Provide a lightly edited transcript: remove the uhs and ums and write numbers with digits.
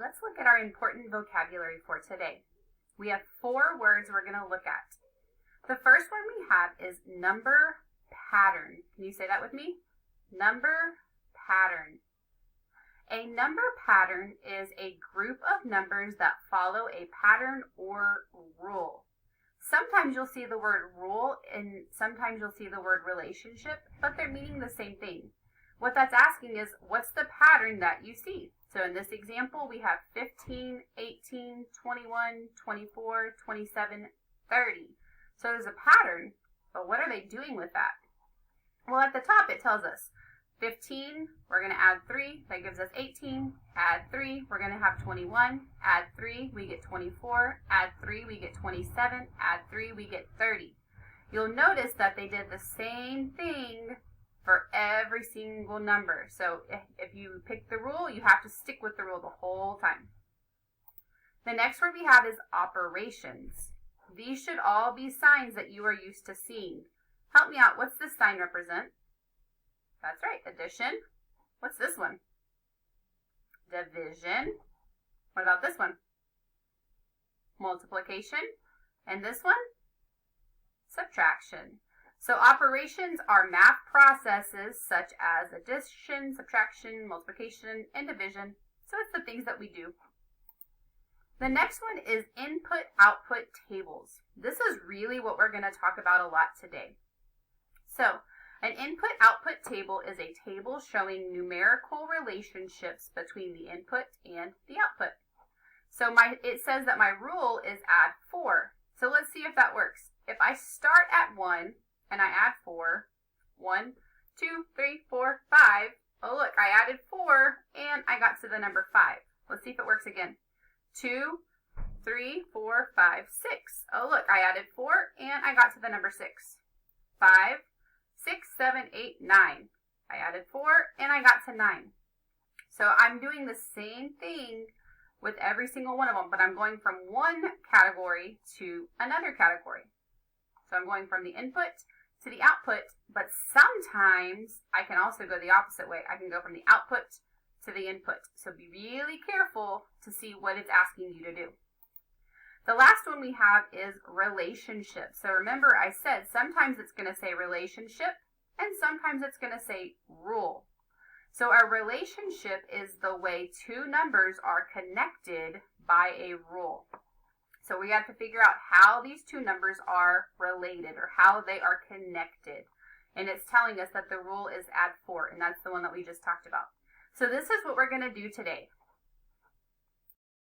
let's look at our important vocabulary for today. We have 4 words we're going to look at. The first one we have is number pattern. Can you say that with me? Number pattern. A number pattern is a group of numbers that follow a pattern or rule. Sometimes you'll see the word rule and sometimes you'll see the word relationship, but they're meaning the same thing. What that's asking is, what's the pattern that you see? So in this example, we have 15, 18, 21, 24, 27, 30. So there's a pattern, but what are they doing with that? Well, at the top it tells us 15, we're going to add 3, that gives us 18, add 3, we're going to have 21, add 3, we get 24, add 3, we get 27, add 3, we get 30. You'll notice that they did the same thing for every single number. So if you pick the rule, you have to stick with the rule the whole time. The next word we have is operations. These should all be signs that you are used to seeing. Help me out. What's this sign represent? That's right, addition. What's this one? Division. What about this one? Multiplication. And this one? Subtraction. So operations are math processes such as addition, subtraction, multiplication, and division. So it's the things that we do. The next one is input-output tables. This is really what we're going to talk about a lot today. So an input-output table is a table showing numerical relationships between the input and the output. So it says that my rule is add 4. So let's see if that works. If I start at 1, and I add 4. 1, 2, 3, 4, 5. Oh, look, I added 4, and I got to the number 5. Let's see if it works again. 2, 3, 4, 5, 6. Oh, look, I added 4, and I got to the number 6. 5, 6, 7, 8, 9. I added 4, and I got to 9. So I'm doing the same thing with every single one of them, but I'm going from one category to another category. So I'm going from the input to the output, but sometimes I can also go the opposite way. I can go from the output to the input. So be really careful to see what it's asking you to do. The last one we have is relationship. So remember I said sometimes it's going to say relationship and sometimes it's going to say rule. So a relationship is the way 2 numbers are connected by a rule. So we have to figure out how these 2 numbers are related or how they are connected. And it's telling us that the rule is add 4, and that's the one that we just talked about. So this is what we're going to do today.